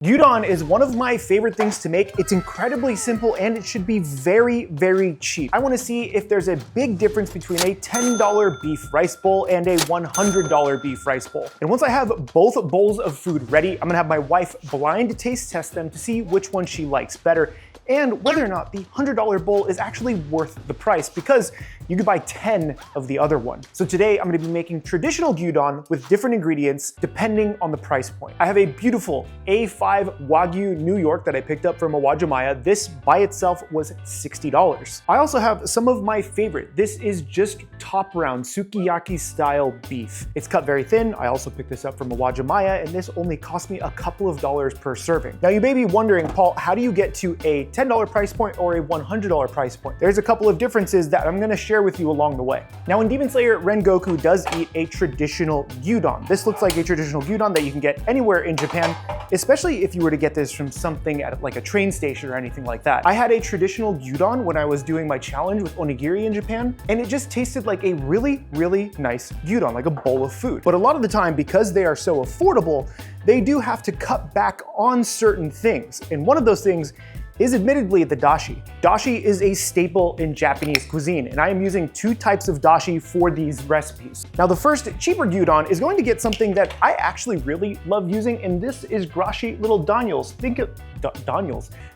Gyudon is one of my favorite things to make. It's incredibly simple and it should be very, very cheap. I want to see if there's a big difference between a $10 beef rice bowl and a $100 beef rice bowl. And once I have both bowls of food ready, I'm gonna have my wife blind taste test them to see which one she likes better and whether or not the $100 bowl is actually worth the price, because you could buy 10 of the other one. So today I'm gonna be making traditional gyudon with different ingredients depending on the price point. I have a beautiful A5 wagyu New York that I picked up from Awajimaya. This by itself was $60. I also have some of my favorite. This is just top round sukiyaki style beef. It's cut very thin. I also picked this up from Awajimaya, and this only cost me a couple of dollars per serving. Now you may be wondering, Paul, how do you get to a $10 price point or a $100 price point? There's a couple of differences that I'm gonna share with you along the way. Now in Demon Slayer, Rengoku does eat a traditional gyudon. This looks like a traditional gyudon that you can get anywhere in Japan, especially if you were to get this from something at like a train station or anything like that. I had a traditional gyudon when I was doing my challenge with onigiri in Japan, and it just tasted like a really, really nice gyudon, like a bowl of food. But a lot of the time, because they are so affordable, they do have to cut back on certain things. And one of those things is admittedly the dashi. Dashi is a staple in Japanese cuisine, and I am using two types of dashi for these recipes. Now the first, cheaper gyudon, is going to get something that I actually really love using, and this is grashi little granules. Think of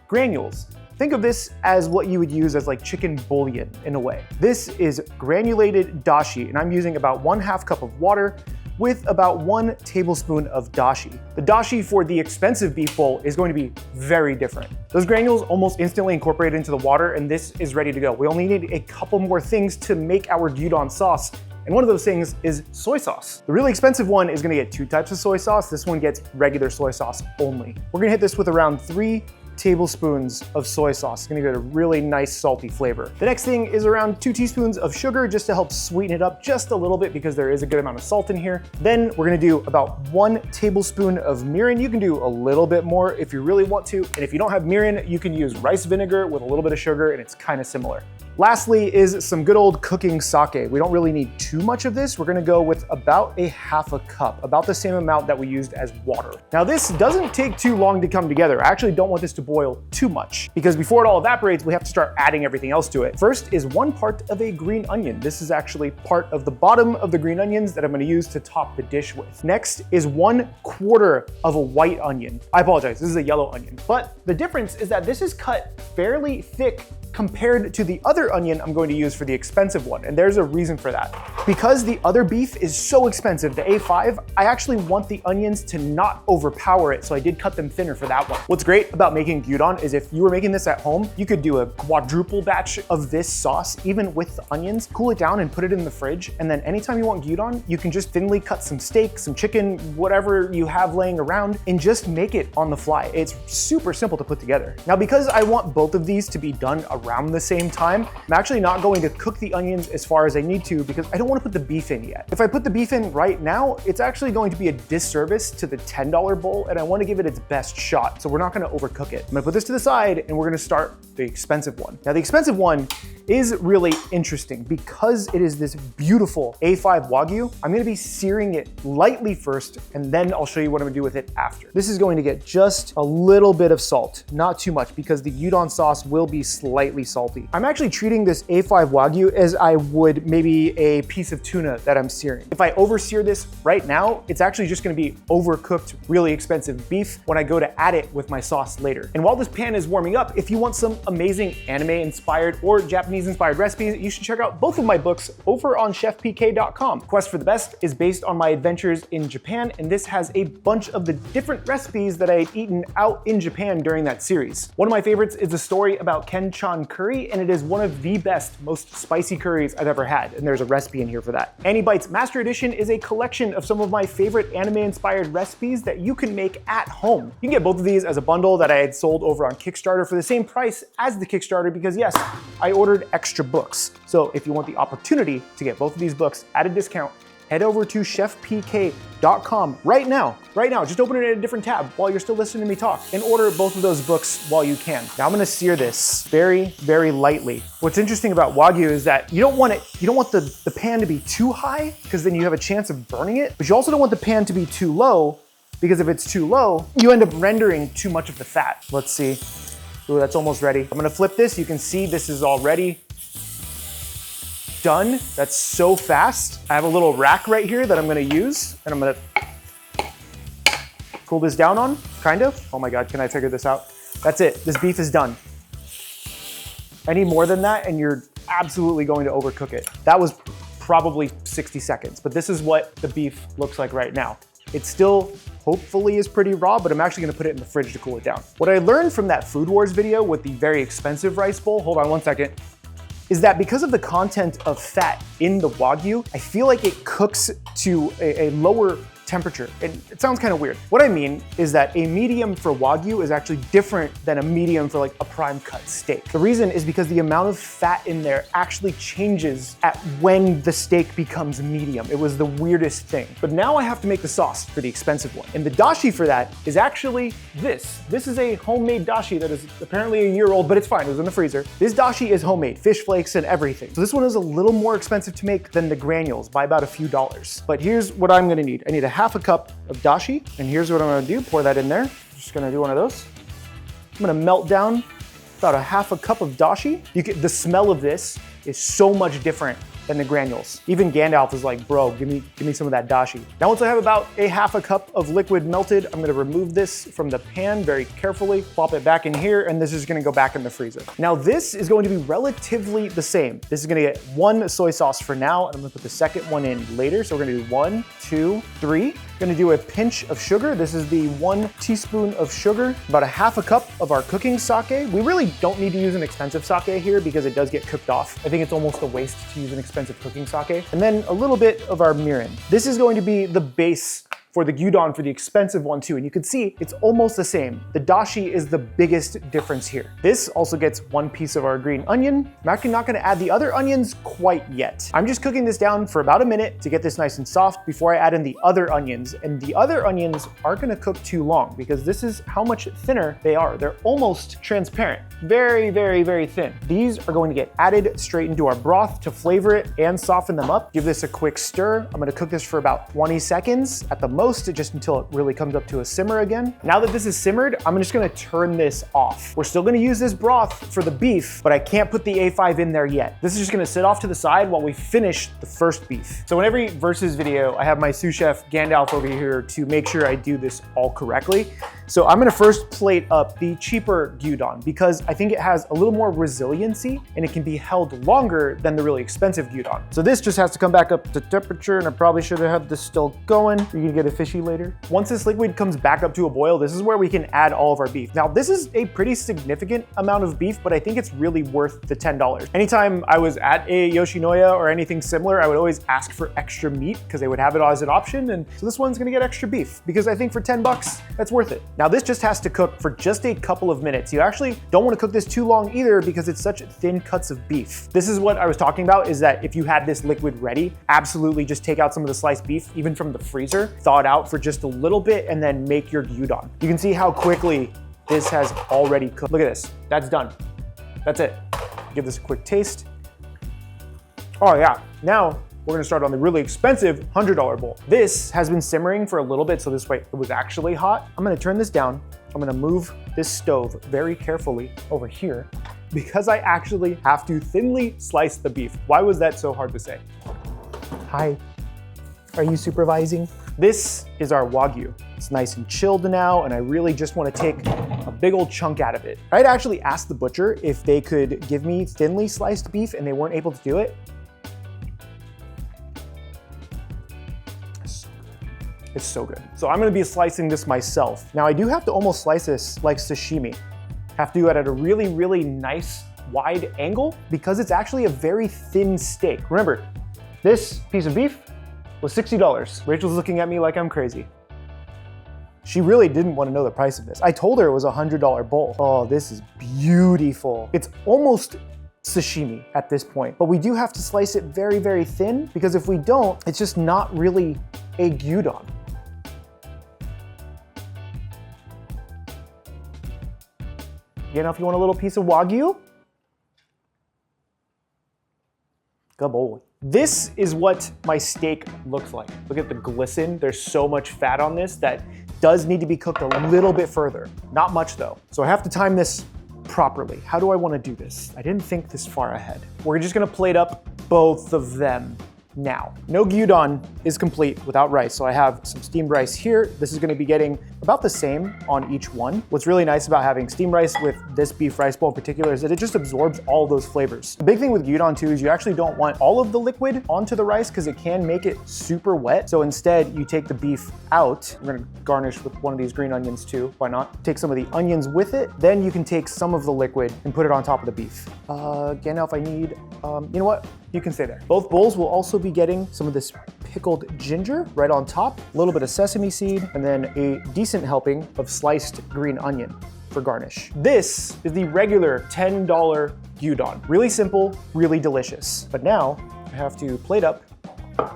granules. Think of this as what you would use as like chicken bouillon in a way. This is granulated dashi, and I'm using about 1/2 cup of water with about 1 tablespoon of dashi. The dashi for the expensive beef bowl is going to be very different. Those granules almost instantly incorporate into the water, and this is ready to go. We only need a couple more things to make our gyudon sauce, and one of those things is soy sauce. The really expensive one is gonna get 2 types of soy sauce. This one gets regular soy sauce only. We're gonna hit this with around 3 tablespoons of soy sauce. It's gonna get a really nice salty flavor. The next thing is around 2 teaspoons of sugar, just to help sweeten it up just a little bit, because there is a good amount of salt in here. Then we're gonna do about 1 tablespoon of mirin. You can do a little bit more if you really want to. And if you don't have mirin, you can use rice vinegar with a little bit of sugar, and it's kind of similar. Lastly is some good old cooking sake. We don't really need too much of this. We're gonna go with about a 1/2 cup, about the same amount that we used as water. Now this doesn't take too long to come together. I actually don't want this to boil too much, because before it all evaporates, we have to start adding everything else to it. First is 1 part of a green onion. This is actually part of the bottom of the green onions that I'm gonna use to top the dish with. Next is 1/4 of a white onion. I apologize, this is a yellow onion. But the difference is that this is cut fairly thick compared to the other onion I'm going to use for the expensive one, and there's a reason for that. Because the other beef is so expensive, the A5, I actually want the onions to not overpower it, so I did cut them thinner for that one. What's great about making gyudon is if you were making this at home, you could do a quadruple batch of this sauce, even with the onions, cool it down and put it in the fridge, and then anytime you want gyudon, you can just thinly cut some steak, some chicken, whatever you have laying around, and just make it on the fly. It's super simple to put together. Now, because I want both of these to be done around the same time, I'm actually not going to cook the onions as far as I need to, because I don't want to put the beef in yet. If I put the beef in right now, it's actually going to be a disservice to the $10 bowl, and I want to give it its best shot, so we're not going to overcook it. I'm going to put this to the side, and we're going to start the expensive one. Now the expensive one is really interesting because it is this beautiful A5 wagyu. I'm going to be searing it lightly first, and then I'll show you what I'm going to do with it after. This is going to get just a little bit of salt, not too much, because the gyudon sauce will be slightly salty. I'm actually treating this A5 wagyu as I would maybe a piece of tuna that I'm searing. If I over-sear this right now, it's actually just gonna be overcooked, really expensive beef when I go to add it with my sauce later. And while this pan is warming up, if you want some amazing anime-inspired or Japanese-inspired recipes, you should check out both of my books over on chefpk.com. Quest for the Best is based on my adventures in Japan, and this has a bunch of the different recipes that I had eaten out in Japan during that series. One of my favorites is a story about Kenchan curry, and it is one of the best, most spicy curries I've ever had, and there's a recipe in here for that. Annie Bites Master Edition is a collection of some of my favorite anime-inspired recipes that you can make at home. You can get both of these as a bundle that I had sold over on Kickstarter for the same price as the Kickstarter, because yes, I ordered extra books. So if you want the opportunity to get both of these books at a discount, head over to chefpk.com right now. Just open it in a different tab while you're still listening to me talk, and order both of those books while you can. Now I'm gonna sear this very, very lightly. What's interesting about Wagyu is that you don't want the pan to be too high, because then you have a chance of burning it, but you also don't want the pan to be too low, because if it's too low, you end up rendering too much of the fat. Let's see. Ooh, that's almost ready. I'm gonna flip this. You can see this is already done. That's so fast. I have a little rack right here that I'm gonna use, and I'm gonna cool this down on, kind of. Oh my God, can I figure this out? That's it, this beef is done. Any more than that and you're absolutely going to overcook it. That was probably 60 seconds, but this is what the beef looks like right now. It still hopefully is pretty raw, but I'm actually gonna put it in the fridge to cool it down. What I learned from that Food Wars video with the very expensive rice bowl, hold on one second, is that because of the content of fat in the wagyu, I feel like it cooks to a lower temperature. And it sounds kind of weird. What I mean is that a medium for wagyu is actually different than a medium for like a prime cut steak. The reason is because the amount of fat in there actually changes at when the steak becomes medium. It was the weirdest thing. But now I have to make the sauce for the expensive one. And the dashi for that is actually this. This is a homemade dashi that is apparently a year old, but it's fine, it was in the freezer. This dashi is homemade, fish flakes and everything. So this one is a little more expensive to make than the granules by about a few dollars. But here's what I'm gonna need. I need a half a cup of dashi, and here's what I'm gonna do, pour that in there. Just gonna do one of those. I'm gonna melt down about a half a cup of dashi. The smell of this is so much different than the granules. Even Gandalf is like, bro, give me some of that dashi. Now once I have about a half a cup of liquid melted, I'm gonna remove this from the pan very carefully, plop it back in here, and this is gonna go back in the freezer. Now this is going to be relatively the same. This is gonna get one soy sauce for now, and I'm gonna put the second one in later. So we're gonna do 1, 2, 3. Gonna do a pinch of sugar. This is the 1 teaspoon of sugar, about a half a cup of our cooking sake. We really don't need to use an expensive sake here because it does get cooked off. I think it's almost a waste to use an expensive cooking sake. And then a little bit of our mirin. This is going to be the base for the gyudon for the expensive one too. And you can see it's almost the same. The dashi is the biggest difference here. This also gets 1 piece of our green onion. I'm actually not gonna add the other onions quite yet. I'm just cooking this down for about a minute to get this nice and soft before I add in the other onions. And the other onions aren't gonna cook too long because this is how much thinner they are. They're almost transparent. Very, very, very thin. These are going to get added straight into our broth to flavor it and soften them up. Give this a quick stir. I'm gonna cook this for about 20 seconds at the most, just until it really comes up to a simmer again. Now that this is simmered, I'm just gonna turn this off. We're still gonna use this broth for the beef, but I can't put the A5 in there yet. This is just gonna sit off to the side while we finish the first beef. So in every versus video, I have my sous chef Gandalf over here to make sure I do this all correctly. So I'm gonna first plate up the cheaper gyudon because I think it has a little more resiliency and it can be held longer than the really expensive gyudon. So this just has to come back up to temperature, and I probably should have had this still going. You're gonna get a fishy later. Once this liquid comes back up to a boil, this is where we can add all of our beef. Now this is a pretty significant amount of beef, but I think it's really worth the $10. Anytime I was at a Yoshinoya or anything similar, I would always ask for extra meat because they would have it as an option. And so this one's gonna get extra beef because I think for 10 bucks, that's worth it. Now this just has to cook for just a couple of minutes. You actually don't want to cook this too long either because it's such thin cuts of beef. This is what I was talking about, is that if you had this liquid ready, absolutely just take out some of the sliced beef, even from the freezer, thaw it out for just a little bit, and then make your gyudon. You can see how quickly this has already cooked. Look at this, that's done. That's it. Give this a quick taste. Oh yeah, now we're gonna start on the really expensive $100 bowl. This has been simmering for a little bit, so this way it was actually hot. I'm gonna turn this down. I'm gonna move this stove very carefully over here because I actually have to thinly slice the beef. Why was that so hard to say? Hi, are you supervising? This is our wagyu. It's nice and chilled now, and I really just wanna take a big old chunk out of it. I'd actually asked the butcher if they could give me thinly sliced beef, and they weren't able to do it. It's so good. So I'm gonna be slicing this myself. Now I do have to almost slice this like sashimi. Have to do it at a really, really nice wide angle because it's actually a very thin steak. Remember, this piece of beef was $60. Rachel's looking at me like I'm crazy. She really didn't want to know the price of this. I told her it was a $100 bowl. Oh, this is beautiful. It's almost sashimi at this point, but we do have to slice it very, very thin because if we don't, it's just not really a gyudon. You know, if you want a little piece of wagyu, good boy. This is what my steak looks like. Look at the glisten. There's so much fat on this that does need to be cooked a little bit further. Not much though. So I have to time this properly. How do I want to do this? I didn't think this far ahead. We're just gonna plate up both of them now. No gyudon is complete without rice, so I have some steamed rice here. This is gonna be getting about the same on each one. What's really nice about having steamed rice with this beef rice bowl in particular is that it just absorbs all those flavors. The big thing with gyudon too is you actually don't want all of the liquid onto the rice because it can make it super wet. So instead you take the beef out. I'm gonna garnish with one of these green onions too, why not? Take some of the onions with it. Then you can take some of the liquid and put it on top of the beef. Again, now if I need, you know what? You can stay there. Both bowls will also be getting some of this pickled ginger right on top, a little bit of sesame seed, and then a decent helping of sliced green onion for garnish. This is the regular $10 gyudon. Really simple, really delicious. But now I have to plate up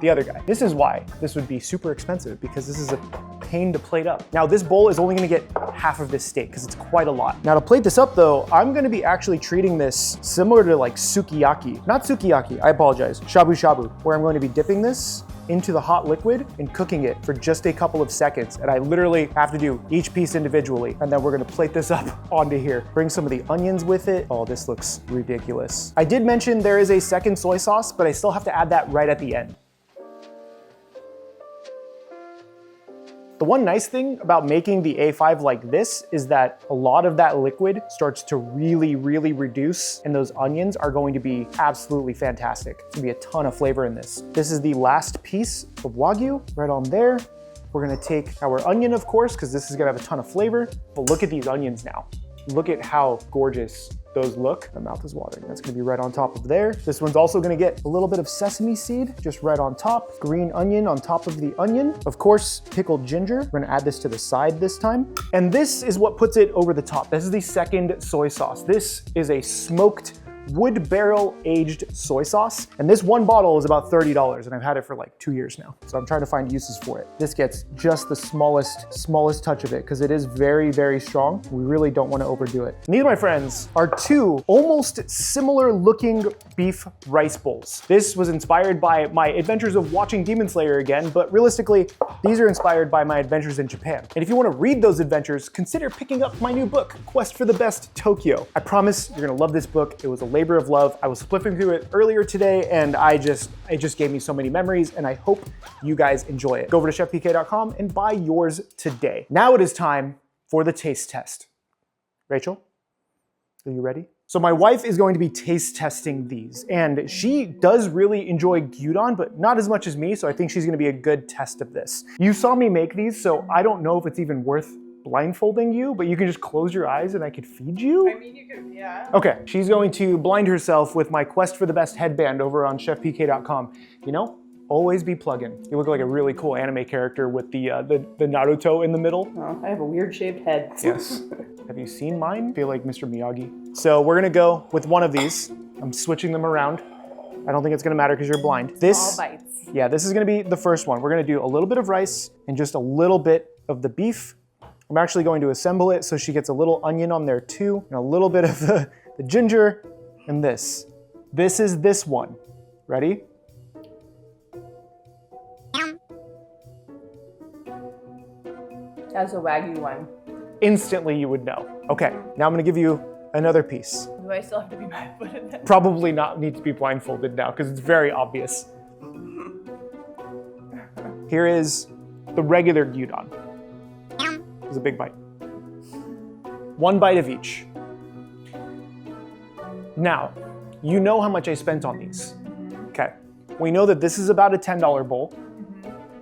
the other guy. This is why this would be super expensive, because this is a pain to plate up. Now this bowl is only gonna get half of this steak because it's quite a lot. Now to plate this up though, I'm gonna be actually treating this similar to like sukiyaki. Not sukiyaki, I apologize, shabu shabu, where I'm going to be dipping this into the hot liquid and cooking it for just a couple of seconds. And I literally have to do each piece individually. And then we're gonna plate this up onto here. Bring some of the onions with it. Oh, this looks ridiculous. I did mention there is a second soy sauce, but I still have to add that right at the end. The one nice thing about making the A5 like this is that a lot of that liquid starts to really reduce, and those onions are going to be absolutely fantastic. It's gonna be a ton of flavor in this. This is the last piece of wagyu right on there. We're gonna take our onion, of course, because this is gonna have a ton of flavor. But look at these onions now. Look at how gorgeous those look. My mouth is watering. That's gonna be right on top of there. This one's also gonna get a little bit of sesame seed just right on top. Green onion on top of the onion. Of course, pickled ginger. We're gonna add this to the side this time. And this is what puts it over the top. This is the second soy sauce. This is a smoked wood barrel aged soy sauce. And this one bottle is about $30 and I've had it for like 2 years now. So I'm trying to find uses for it. This gets just the smallest touch of it because it is very strong. We really don't want to overdo it. And these, my friends, are two almost similar looking beef rice bowls. This was inspired by my adventures of watching Demon Slayer again, but realistically, these are inspired by my adventures in Japan. And if you want to read those adventures, consider picking up my new book, Quest for the Best Tokyo. I promise you're gonna love this book. It was a labor of love. I was flipping through it earlier today and it just gave me so many memories, and I hope you guys enjoy it. Go over to chefpk.com and buy yours today. Now it is time for the taste test. Rachel, are you ready? So my wife is going to be taste testing these, and she does really enjoy gyudon, but not as much as me, so I think she's gonna be a good test of this. You saw me make these, so I don't know if it's even worth blindfolding you, but you can just close your eyes and I could feed you? I mean, you could, yeah. Okay, she's going to blind herself with my Quest for the Best headband over on chefpk.com. You know, always be plugging. You look like a really cool anime character with the Naruto in the middle. Oh, I have a weird shaped head. Yes. Have you seen mine? I feel like Mr. Miyagi. So we're gonna go with one of these. I'm switching them around. I don't think it's gonna matter because you're blind. All bites. Yeah, this is gonna be the first one. We're gonna do a little bit of rice and just a little bit of the beef. I'm actually going to assemble it so she gets a little onion on there too, and a little bit of the ginger, and this. This is this one. Ready? That's a wagyu one. Instantly you would know. Okay, now I'm gonna give you another piece. Do I still have to be blindfolded then? Probably not need to be blindfolded now because it's very obvious. Here is the regular gyudon. It's a big bite. One bite of each. Now, you know how much I spent on these. Okay, we know that this is about a $10 bowl.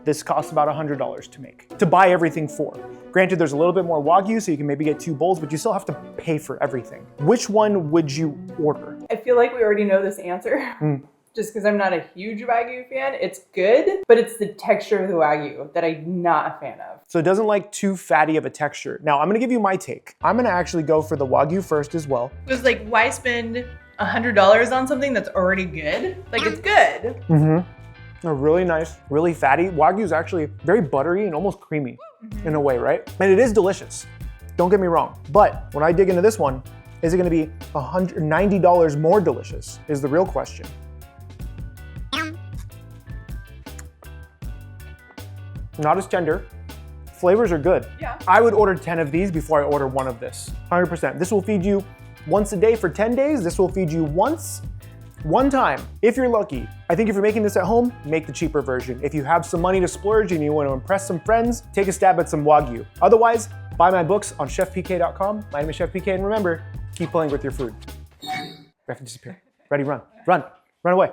This costs about $100 to make, to buy everything for. Granted, there's a little bit more wagyu, so you can maybe get 2 bowls, but you still have to pay for everything. Which one would you order? I feel like we already know this answer. Just because I'm not a huge wagyu fan. It's good, but it's the texture of the wagyu that I'm not a fan of. So it doesn't like too fatty of a texture. Now I'm gonna give you my take. I'm gonna actually go for the wagyu first as well. It was like, why spend $100 on something that's already good? Like, it's good. They're really nice, really fatty. Wagyu is actually very buttery and almost creamy in a way, right? And it is delicious. Don't get me wrong. But when I dig into this one, is it gonna be $190 more delicious is the real question. Not as tender, Flavors are good. Yeah. I would order 10 of these before I order one of this. 100%. This will feed you once a day for 10 days. This will feed you one time, if you're lucky. I think if you're making this at home, make the cheaper version. If you have some money to splurge and you want to impress some friends, take a stab at some Wagyu. Otherwise, buy my books on chefpk.com. My name is Chef PK, and remember, keep playing with your food. We have to disappear. Ready, run, run, run away.